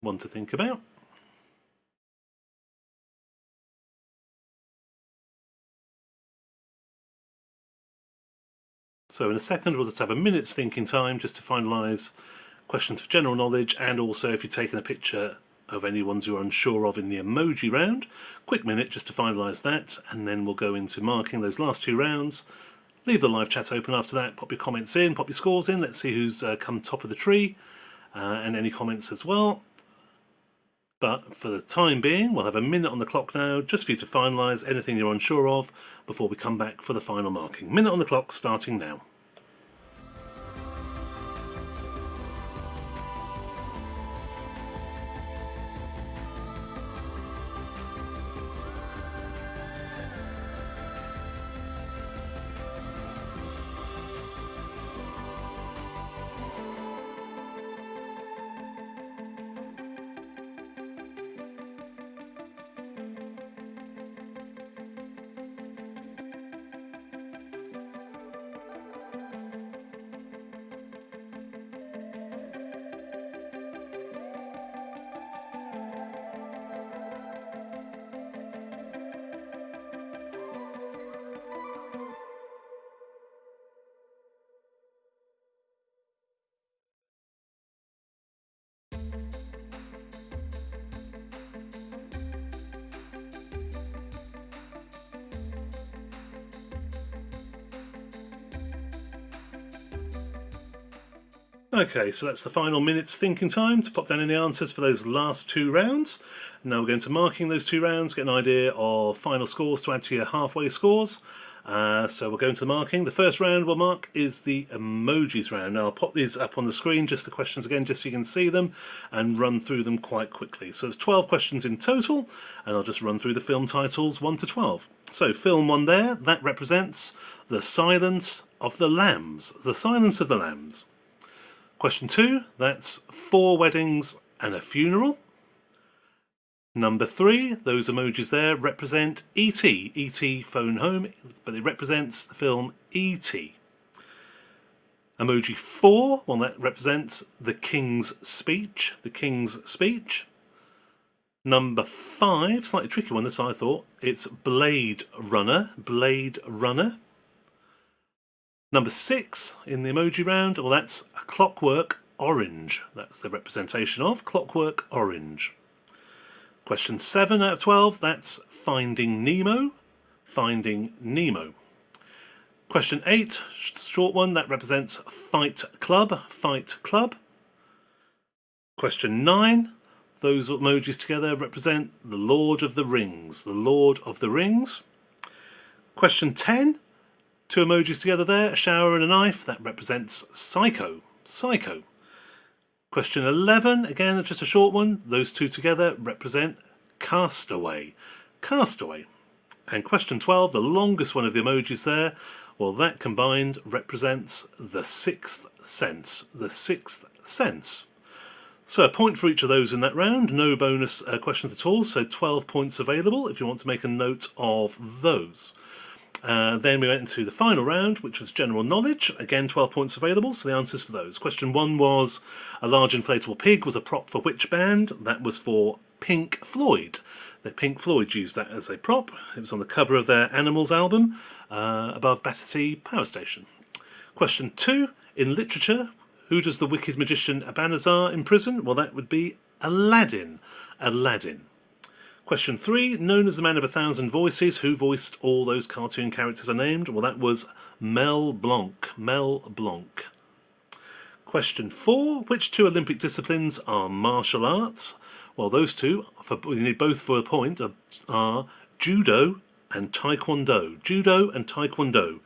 One to think about. So in a second we'll just have a minute's thinking time just to finalise questions for general knowledge, and also if you've taken a picture of any ones you're unsure of in the emoji round. Quick minute just to finalise that, and then we'll go into marking those last 2 rounds. Leave the live chat open after that, pop your comments in, pop your scores in, let's see who's come top of the tree, and any comments as well. But for the time being, we'll have a minute on the clock now, just for you to finalise anything you're unsure of before we come back for the final marking. Minute on the clock starting now. Okay, so that's the final minute's thinking time to pop down any answers for those last 2 rounds. Now we're going to marking those 2 rounds, get an idea of final scores to add to your halfway scores. So we'll go into the marking. The first round we'll mark is the emojis round. Now I'll pop these up on the screen, just the questions again, just so you can see them, and run through them quite quickly. So there's 12 questions in total, and I'll just run through the film titles 1 to 12. So film 1 there, that represents The Silence of the Lambs. The Silence of the Lambs. Question 2, that's 4 weddings and a funeral. Number 3, those emojis there represent E.T. E.T. phone home, but it represents the film E.T. Emoji 4, well, that represents the King's Speech. The King's Speech. Number 5, slightly tricky one this I thought, it's Blade Runner. Blade Runner. Number 6 in the emoji round, well, that's a Clockwork Orange. That's the representation of Clockwork Orange. Question 7 out of 12, that's Finding Nemo. Finding Nemo. Question 8, short one, that represents Fight Club. Fight Club. Question 9, those emojis together represent The Lord of the Rings. The Lord of the Rings. Question 10, 2 emojis together there, a shower and a knife, that represents Psycho. Psycho. Question 11, again just a short one, those 2 together represent Castaway. Castaway. And question 12, the longest one of the emojis there, well, that combined represents The Sixth Sense. The Sixth Sense. So a point for each of those in that round, no bonus questions at all, so 12 points available if you want to make a note of those. Then we went into the final round, which was general knowledge. Again, 12 points available, so the answers for those. Question 1 was, a large inflatable pig was a prop for which band? That was for Pink Floyd. The Pink Floyd used that as a prop. It was on the cover of their Animals album, above Battersea Power Station. Question 2, in literature, who does the wicked magician Abanazar imprison? Well, that would be Aladdin. Aladdin. Question 3, known as the Man of 1,000 Voices, who voiced all those cartoon characters are named? Well, that was Mel Blanc. Mel Blanc. Question 4, which 2 Olympic disciplines are martial arts? Well, those 2, you need both for a point, are Judo and Taekwondo. Judo and Taekwondo.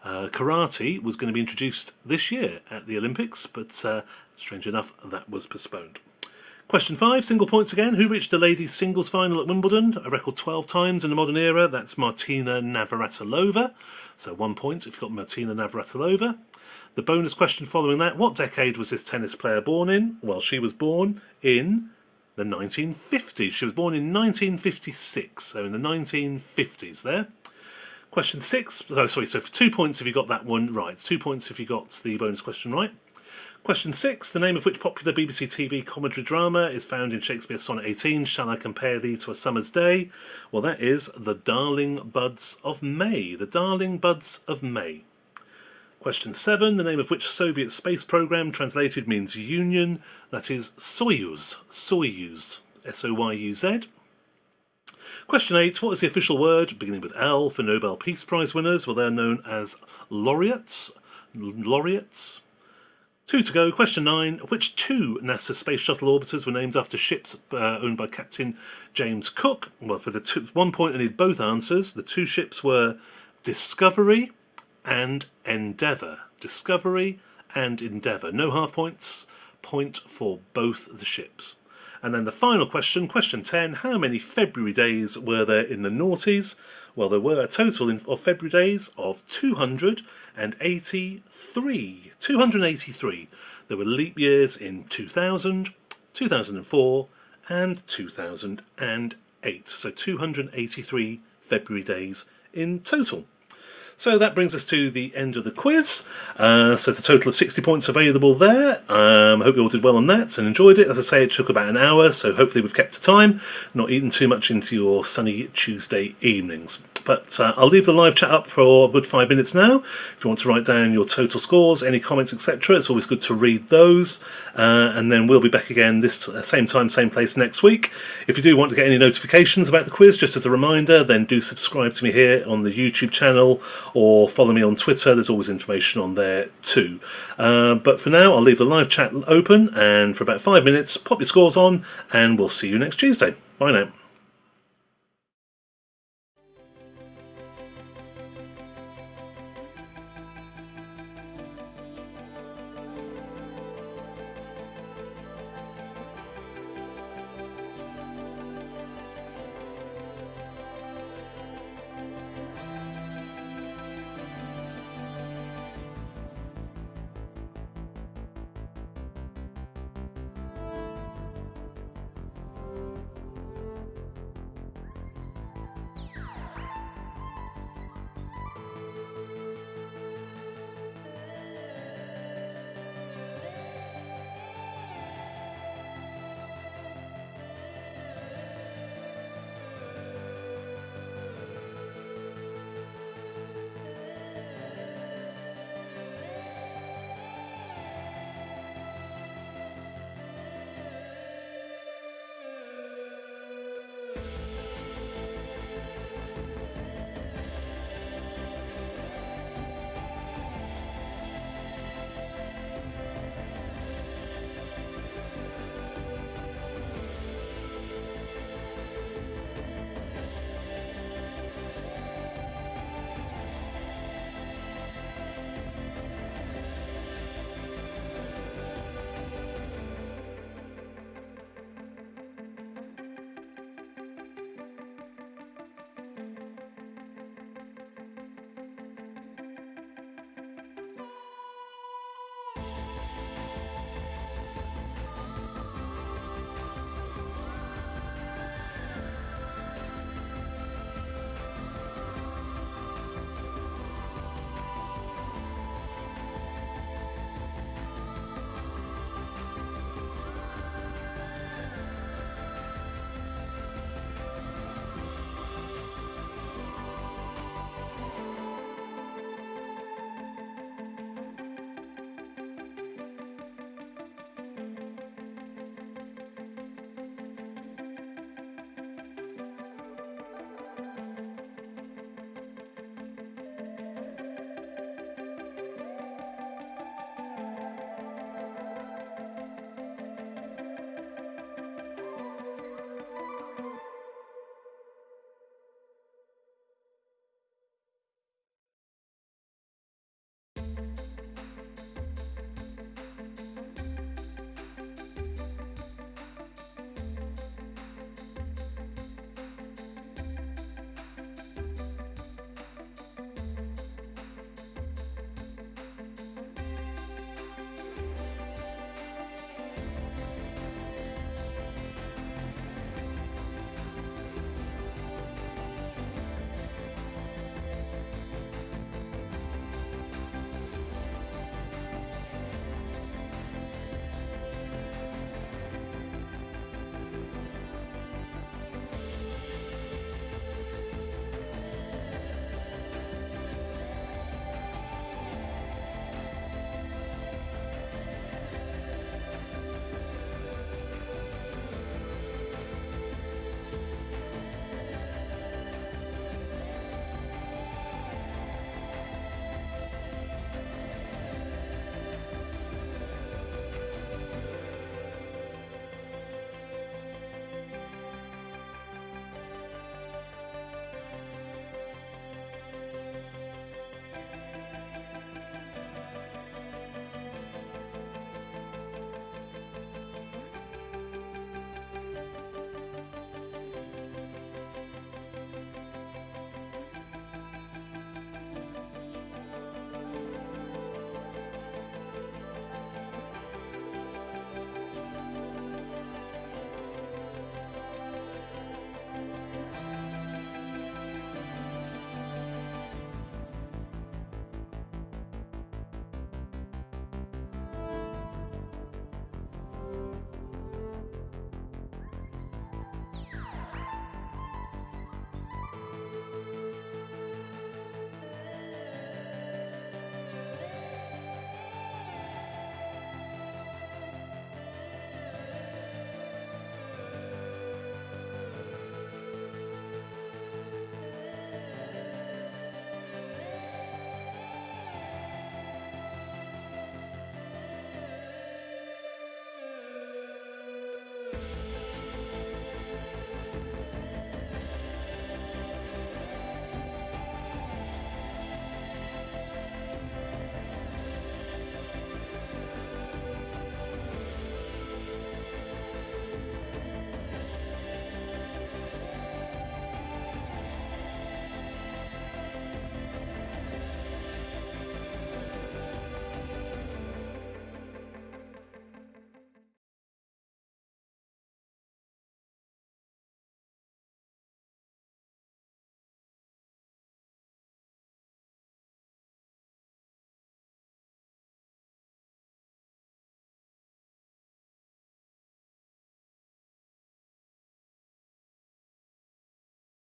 Karate was going to be introduced this year at the Olympics, but strange enough, that was postponed. Question 5, single points again. Who reached the ladies' singles final at Wimbledon? A record 12 times in the modern era. That's Martina Navratilova. So 1 point if you've got Martina Navratilova. The bonus question following that, what decade was this tennis player born in? Well, she was born in the 1950s. She was born in 1956, so in the 1950s there. Question 6, so for 2 points if you got that one right. 2 points if you got the bonus question right. Question 6, the name of which popular BBC TV comedy drama is found in Shakespeare's Sonnet 18, Shall I Compare Thee to a Summer's Day? Well, that is The Darling Buds of May. The Darling Buds of May. Question 7, the name of which Soviet space program translated means union, that is Soyuz. Soyuz. S-O-Y-U-Z. Question 8, what is the official word, beginning with L, for Nobel Peace Prize winners? Well, they're known as laureates. Laureates. 2 to go. Question 9. Which 2 NASA Space Shuttle orbiters were named after ships owned by Captain James Cook? Well, for the 1 point I need both answers. The 2 ships were Discovery and Endeavour. Discovery and Endeavour. No half points. Point for both the ships. And then the final question, question 10. How many February days were there in the noughties? Well, there were a total of February days of 283. 283. There were leap years in 2000, 2004 and 2008. So 283 February days in total. So that brings us to the end of the quiz. So it's a total of 60 points available there. I hope you all did well on that and enjoyed it. As I say, it took about an hour, so hopefully we've kept to time, not eaten too much into your sunny Tuesday evenings. But I'll leave the live chat up for a good 5 minutes now. If you want to write down your total scores, any comments, etc., it's always good to read those. And then we'll be back again this same time, same place next week. If you do want to get any notifications about the quiz, just as a reminder, then do subscribe to me here on the YouTube channel or follow me on Twitter. There's always information on there too. But for now, I'll leave the live chat open, and for about 5 minutes, pop your scores on, and we'll see you next Tuesday. Bye now.